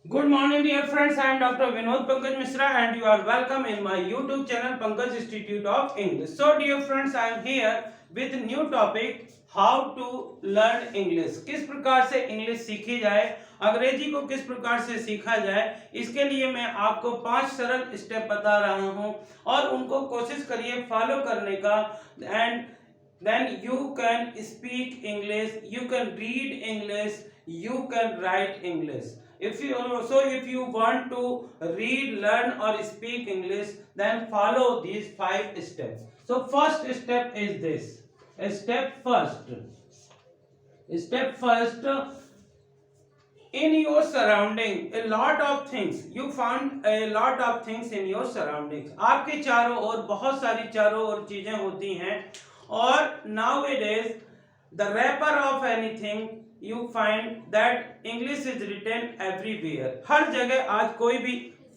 Good morning, dear friends. I am Dr. Vinod Pankaj Misra, and you are welcome in my YouTube channel Pankaj Institute of English. So, dear friends, I am here with new topic how to learn English. किस प्रकार से English सीखी जाए, अंग्रेजी को किस प्रकार से सीखा जाए, इसके लिए मैं आपको 5 सरल स्टेप बता रहा हूं और उनको कोशिश करिए फॉलो करने का and then you can speak English, you can read English, you can write English. If you want to read, learn or speak English, then follow these 5 steps. So first step is this. Step first, in your surrounding a lot of things, you find a lot of things in your surroundings. आपके चारों ओर बहुत सारी चारों ओर चीजें होती हैं और nowadays the wrapper of anything you find that English is written everywhere. हर जगह आज कोई भी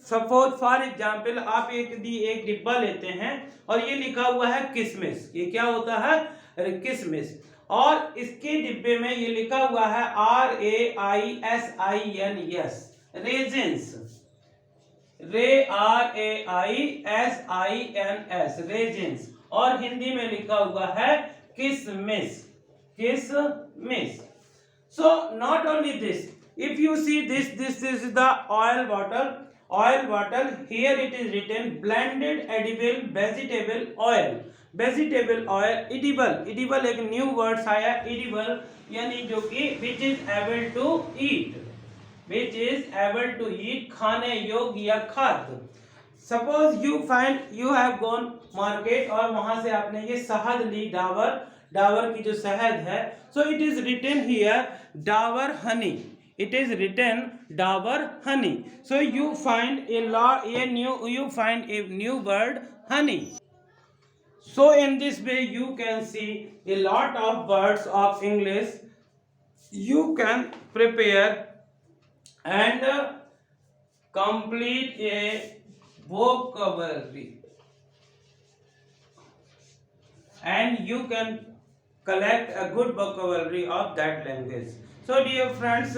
सपोज फॉर एग्जाम्पल आप एक डिब्बा लेते हैं और ये लिखा हुआ है किसमिस. ये क्या होता है? किसमिस. और इसके डिब्बे में ये लिखा हुआ है RAISINS रेजिन्स. RAISINS resins. और हिंदी में लिखा हुआ है किसमिस. किसमिस. So not only this, if you see this is the oil bottle. Here it is written blended edible vegetable oil. Vegetable oil. Edible एक न्यू वर्ड्स आया. इडिबल यानी जो कि which is able to eat खाने योग्य या खाद्य. Suppose you find you have gone market और वहां से आपने ये शहद ली. डाबर की जो शहद है. So it is written here Dabur honey. It is written Dabur honey. So you find you find a new word honey. So in this way you can see a lot of words of English you can prepare and complete a vocabulary, and you can collect a good vocabulary of that language. So dear friends,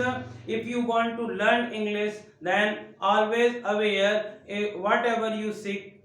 if you want to learn English, then always aware whatever you seek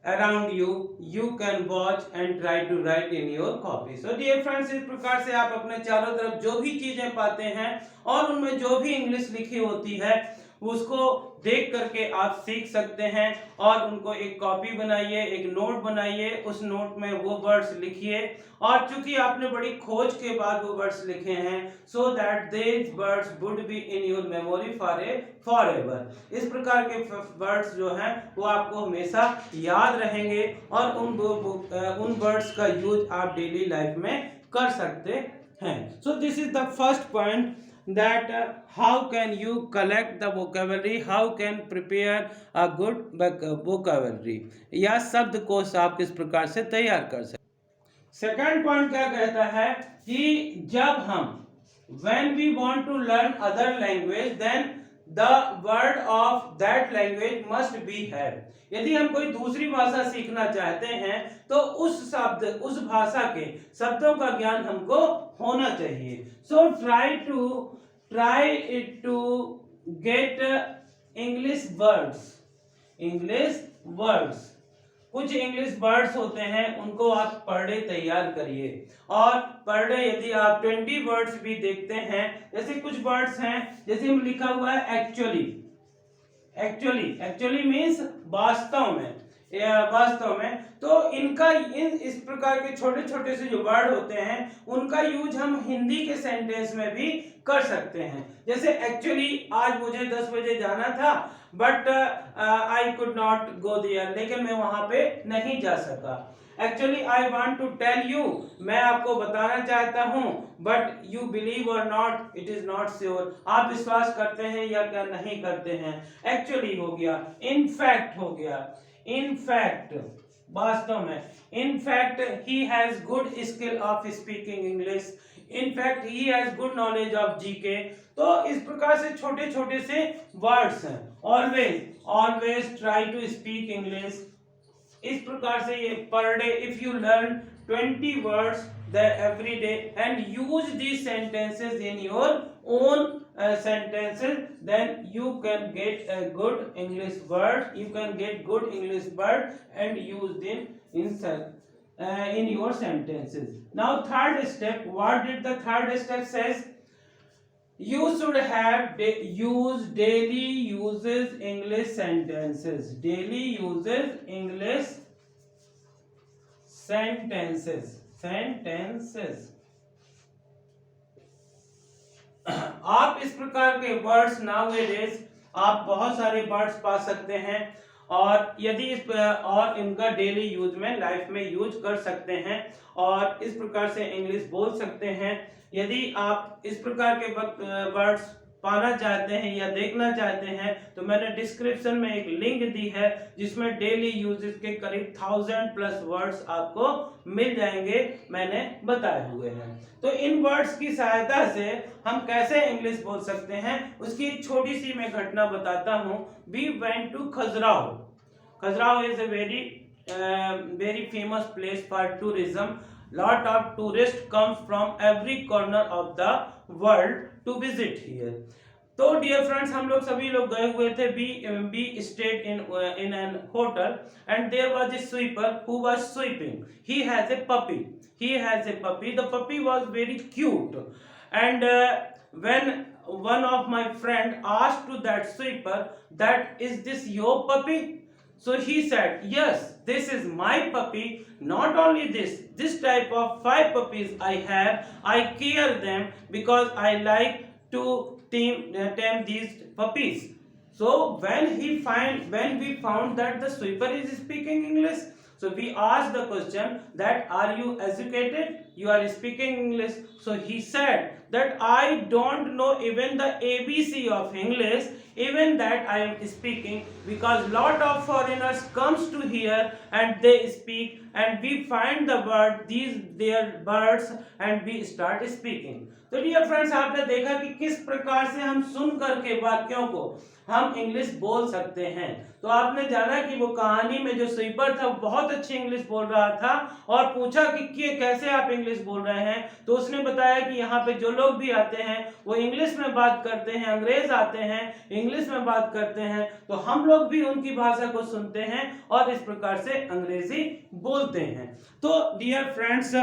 around you can watch and try to write in your copy. So dear friends, इस प्रकार से आप अपने चारों तरफ जो भी चीजें पाते हैं और उनमें जो भी इंग्लिश लिखी होती है उसको देख करके आप सीख सकते हैं और उनको एक कॉपी बनाइए, एक नोट बनाइए. उस नोट में वो वर्ड्स लिखिए और चूंकि आपने बड़ी खोज के बाद वो वर्ड्स लिखे हैं, so that these words would be in your memory for ever. इस प्रकार के वर्ड्स जो हैं वो आपको हमेशा याद रहेंगे और उन वर्ड्स का यूज आप डेली लाइफ में कर सकते हैं. So this is the first point that how can you collect the vocabulary, how can prepare a good vocabulary या शब्दकोश आप किस प्रकार से तैयार कर सकते. सेकंड पॉइंट क्या कहता है कि जब हम when we want to learn other language then the word of that language must be have. यदि हम कोई दूसरी भाषा सीखना चाहते हैं तो उस भाषा के शब्दों का ज्ञान हमको होना चाहिए. So try to get English words. कुछ इंग्लिश वर्ड्स होते हैं उनको आप पर डे तैयार करिए और पर डे यदि आप 20 वर्ड्स भी देखते हैं, जैसे कुछ वर्ड्स हैं जैसे हम लिखा हुआ है एक्चुअली मीन्स वास्तव में. तो इस प्रकार के छोटे छोटे से जो वर्ड होते हैं उनका यूज हम हिंदी के सेंटेंस में भी कर सकते हैं. जैसे एक्चुअली आज मुझे 10 बजे जाना था but I could not go there. लेकिन मैं वहां पे नहीं जा सका. Actually I want to tell you. मैं आपको बताना चाहता हूं but you believe or not it is not sure. आप विश्वास करते हैं या क्या नहीं करते हैं. एक्चुअली हो गया. इनफैक्ट हो गया. इनफैक्ट वास्तव में. In fact he has good skill of speaking English. In fact he has good knowledge of GK. तो इस प्रकार से छोटे छोटे से वर्ड्स हैं. Always try to speak English. इस प्रकार से ये per day if you learn 20 words every day and use these sentences in your own sentences, then you can get a good English word. You can get good English word and use them in your sentences. Now, third step. What did the third step says? You should have use daily uses English sentences. Daily uses English sentences. Sentences. आप इस प्रकार के words nowadays आप बहुत सारे words पा सकते हैं और यदि और इनका डेली यूज में लाइफ में यूज कर सकते हैं और इस प्रकार से इंग्लिश बोल सकते हैं। यदि आप इस प्रकार के वर्ड्स पाना चाहते हैं या देखना चाहते हैं तो मैंने डिस्क्रिप्शन में एक लिंक दी है जिसमें डेली यूजेस के करीब 1000+ वर्ड्स आपको मिल जाएंगे, मैंने बताए हुए हैं। तो इन वर्ड्स की सहायता से हम कैसे इंग्लिश बोल सकते हैं उसकी एक छोटी सी मैं घटना बताता हूँ। We went to Khajuraho. Khajuraho is a very famous place for tourism. Lot of tourists come from every corner of the world to visit here. तो डियर फ्रेंड्स, हम लोग सभी लोग गए हुए थे। we stayed in an hotel and there was a sweeper who was sweeping. He has a puppy. The puppy was very cute and when one of my friend asked to that sweeper that is this your puppy? So he said, yes, this is my puppy. Not only this type of 5 puppies I have. I care them because I like to tame these puppies. So when we found that the sweeper is speaking English, so we asked the question that are you educated? You are speaking English. So he said that I don't know even the ABC of English, even that I am speaking, because lot of foreigners comes to here and they speak and we find the word their words and we start speaking. तो dear friends, आपने देखा कि किस प्रकार से हम सुन करके वाक्यों को हम इंग्लिश बोल सकते हैं। तो आपने जाना कि वो कहानी में जो स्वीपर था बहुत अच्छी इंग्लिश बोल रहा था और पूछा कि कैसे आप इंग्लिश बोल रहे हैं, तो उसने बताया कि यहाँ पे जो लोग भी आते हैं वो इंग्लिश में बात करते हैं, अंग्रेज आते हैं इंग्लिश में बात करते हैं, तो हम लोग भी उनकी भाषा को सुनते हैं और इस प्रकार से अंग्रेजी बोलते हैं। तो dear friends,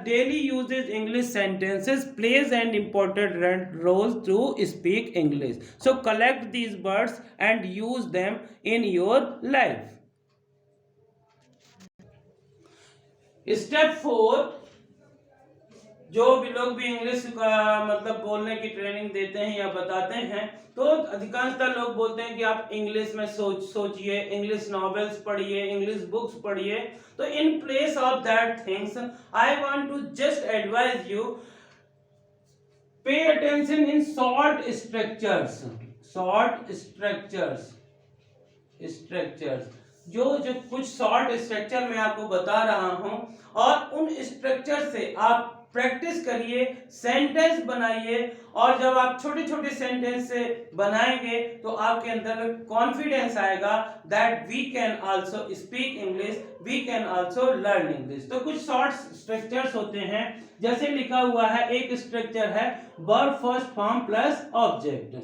daily uses English sentences plays an important role to speak English. So collect these words and use them in your life. Step 4, जो भी लोग भी इंग्लिश का मतलब बोलने की ट्रेनिंग देते हैं या बताते हैं तो अधिकांशतः लोग बोलते हैं कि आप इंग्लिश में सोचिए, इंग्लिश नॉवेल्स पढ़िए, इंग्लिश बुक्स पढ़िए। तो in place of that things I want to just advise you, pay attention in short structures. जो कुछ शॉर्ट स्ट्रक्चर मैं आपको बता रहा हूं और उन स्ट्रक्चर से आप प्रैक्टिस करिए, सेंटेंस बनाइए और जब आप छोटे छोटे सेंटेंस से बनाएंगे तो आपके अंदर कॉन्फिडेंस आएगा that we can also speak English, we can also learn English. तो कुछ शॉर्ट स्ट्रक्चर्स होते हैं, जैसे लिखा हुआ है एक स्ट्रक्चर है verb first form plus object,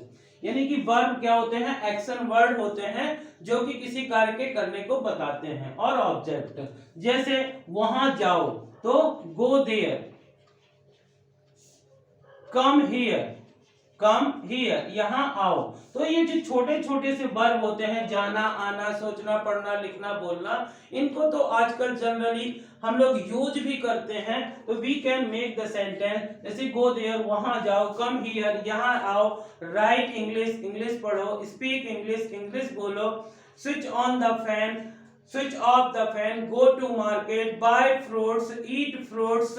यानी कि वर्ब क्या होते हैं, एक्शन वर्ड होते हैं जो कि किसी कार्य के करने को बताते हैं, और ऑब्जेक्ट जैसे वहां जाओ तो गो देयर, कम हियर यहाँ आओ। तो ये जो छोटे छोटे से वर्ब होते हैं, जाना, आना, सोचना, पढ़ना, लिखना, बोलना, इनको तो आजकल जनरली हम लोग यूज भी करते हैं। तो we can make the sentence जैसे गो देयर वहां जाओ, कम हियर यहाँ आओ, राइट इंग्लिश पढ़ो, स्पीक इंग्लिश बोलो, switch on the fan, switch off the fan, go to market, buy fruits, eat fruits,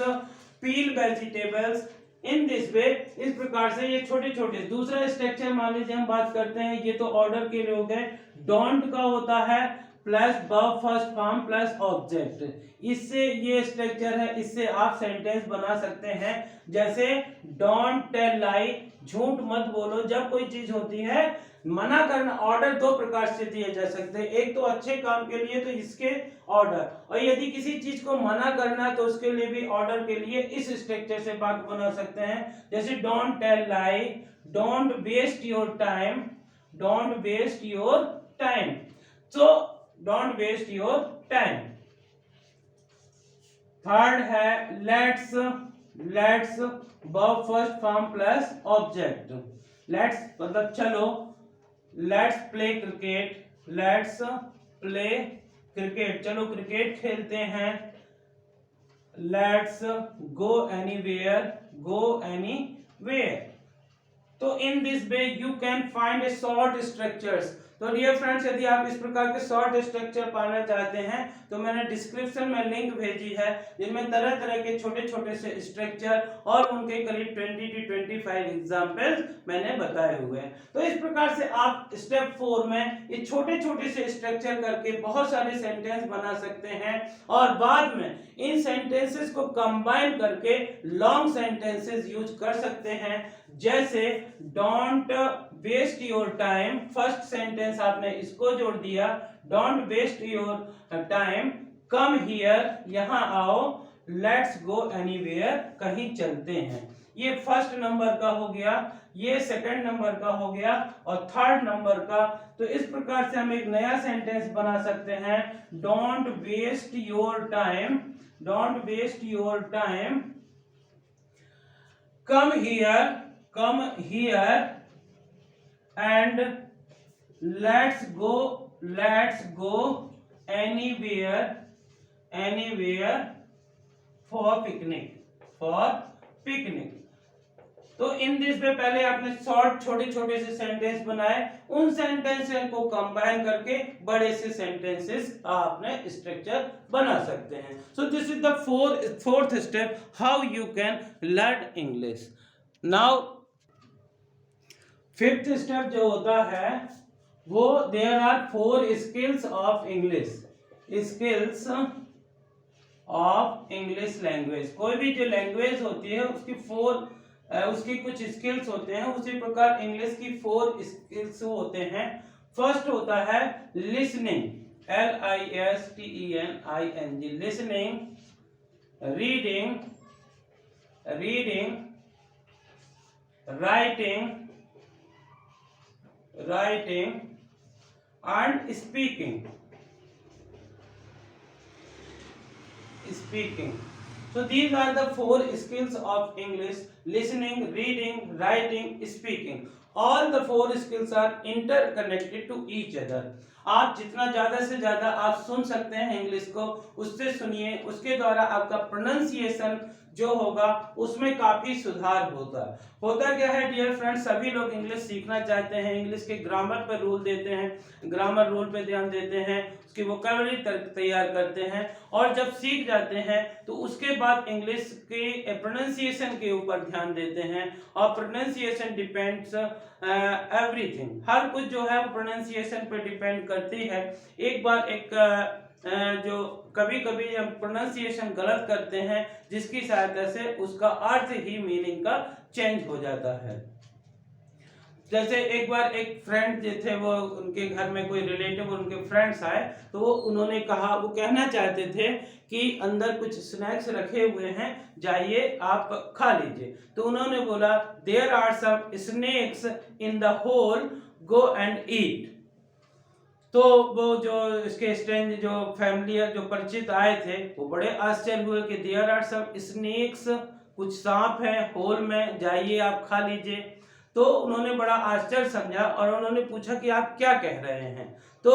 peel vegetables. In this way, इस प्रकार से ये छोटे छोटे। दूसरा स्ट्रक्चर मान लीजिए हम बात करते हैं, ये तो ऑर्डर के लिए हो गए, डोंट का होता है plus verb first form plus object, इससे ये स्ट्रक्चर है, इससे आप सेंटेंस बना सकते हैं जैसे डोंट टेल लाई, झूठ मत बोलो। जब कोई चीज होती है मना करना, ऑर्डर दो प्रकार से दिए जा सकते हैं, एक तो अच्छे काम के लिए तो इसके ऑर्डर, और यदि किसी चीज को मना करना है तो उसके लिए भी ऑर्डर के लिए इस स्ट्रक्चर से बात बना सकते हैं, जैसे don't tell lie, don't waste your time, don't waste your time. So don't waste your time. Third है let's verb first form plus object. let's मतलब चलो, let's play cricket, let's play cricket, चलो क्रिकेट खेलते हैं. let's go anywhere. तो in this way you can find a short structures. तो dear friends, यदि आप इस प्रकार के शॉर्ट स्ट्रक्चर पाना चाहते हैं तो मैंने डिस्क्रिप्शन में लिंक भेजी है जिनमें तरह तरह के छोटे छोटे से स्ट्रक्चर और उनके करीब 20 to 25 एग्जांपल्स मैंने बताए हुए हैं. तो इस प्रकार से आप स्टेप 4 में ये छोटे छोटे से स्ट्रक्चर करके बहुत सारे सेंटेंस बना सकते हैं और बाद में इन सेंटेंसेस को कंबाइन करके लॉन्ग सेंटेंसेस यूज कर सकते हैं. जैसे don't waste your time, first sentence आपने इसको जोड़ दिया, don't waste your time, come here, यहां आओ, लेट्स गो एनीवेयर, कहीं चलते हैं. ये फर्स्ट नंबर का हो गया, ये सेकंड नंबर का हो गया और थर्ड नंबर का. तो इस प्रकार से हम एक नया सेंटेंस बना सकते हैं, don't waste your time, don't waste your time, come here and let's go anywhere for picnic. तो इन दिस पे पहले आपने शॉर्ट छोटे छोटे से सेंटेंस बनाए, उन सेंटेंसेस को कंबाइन करके बड़े से सेंटेंसेस आपने स्ट्रक्चर बना सकते हैं. So this is the fourth step how you can learn English. Now fifth step जो होता है वो there are 4 skills of English, skills of English language. कोई भी जो लैंग्वेज होती है उसकी कुछ स्किल्स होते हैं, उसी प्रकार इंग्लिश की 4 स्किल्स होते हैं. फर्स्ट होता है listening, LISTENING, listening, reading, writing and speaking. So these are the 4 skills of English: listening, reading, writing, speaking. All the 4 skills are interconnected to each other. आप जितना ज्यादा से ज्यादा आप सुन सकते हैं इंग्लिश को, उससे सुनिए, उसके द्वारा आपका प्रोनाउंसिएशन जो होगा उसमें काफी सुधार होता क्या है डियर फ्रेंड्स, सभी लोग इंग्लिश सीखना चाहते हैं, इंग्लिश के ग्रामर पर रूल देते हैं, ग्रामर रूल पे ध्यान देते हैं, उसकी वोकैबुलरी तैयार करते हैं और जब सीख जाते हैं तो उसके बाद इंग्लिश के प्रोनाउंसिएशन के ऊपर ध्यान देते हैं. और प्रोनाउंसिएशन डिपेंड्स एवरीथिंग, हर कुछ जो है वो प्रोनाउंसिएशन पे डिपेंड करती है. एक बार जो कभी कभी हम प्रोनाउंसिएशन गलत करते हैं जिसकी सहायता से उसका अर्थ ही मीनिंग का चेंज हो जाता है. जैसे एक बार एक फ्रेंड जो थे वो उनके घर में कोई रिलेटिव उनके फ्रेंड्स आए तो उन्होंने कहा, वो कहना चाहते थे कि अंदर कुछ स्नैक्स रखे हुए हैं, जाइए आप खा लीजिए. तो उन्होंने बोला there are some snacks in the hall, go and eat. तो वो जो इसके स्ट्रेंज जो फैमिली जो परिचित आए थे वो बड़े आश्चर्य हुए कि देयर आर सम स्नेक्स, कुछ सांप है होल में, जाइए आप खा लीजिए. तो उन्होंने बड़ा आश्चर्य समझा और उन्होंने पूछा कि आप क्या कह रहे हैं. तो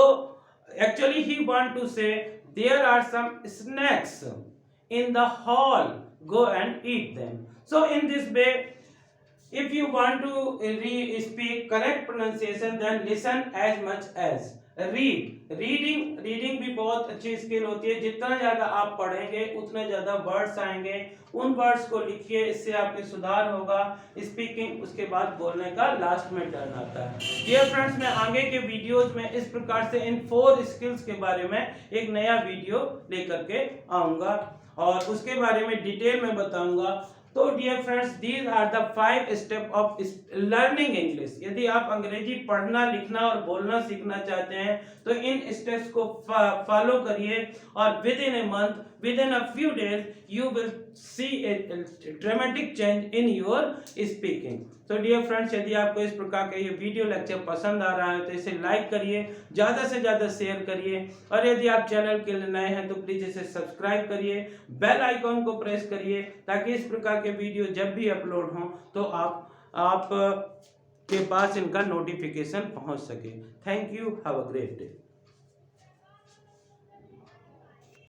actually he want to say there are some snacks in the hall, go and eat them. So in this way if you want to speak correct pronunciation then listen as much as reading भी बहुत अच्छी skill होती है. जितना ज्यादा आप पढ़ेंगे उतने ज्यादा वर्ड्स आएंगे, उन वर्ड्स को लिखिए, इससे आपके सुधार होगा. स्पीकिंग उसके बाद बोलने का लास्ट में टर्न आता है. डियर फ्रेंड्स, मैं आगे के वीडियोस में इस प्रकार से इन 4 स्किल्स के बारे में एक नया वीडियो लेकर के आऊंगा और उसके बारे में डिटेल में बताऊंगा. तो dear friends, these are the 5 step of learning English. यदि आप अंग्रेजी पढ़ना, लिखना और बोलना सीखना चाहते हैं तो इन स्टेप्स को फॉलो करिए और with in a month, with in a few days you will see a dramatic change in your speaking. तो डियर फ्रेंड्स, यदि आपको इस प्रकार का ये वीडियो लेक्चर पसंद आ रहा है तो इसे लाइक करिए, ज़्यादा से ज़्यादा शेयर करिए, और यदि आप चैनल के लिए नए हैं तो प्लीज़ इसे सब्सक्राइब करिए, बेल आइकॉन को प्रेस करिए, ताकि इस प्रकार के वीडियो जब भी अपलोड हों तो आप के पास इनका नोटिफिकेशन पहुंच सके। Thank you, have a great day.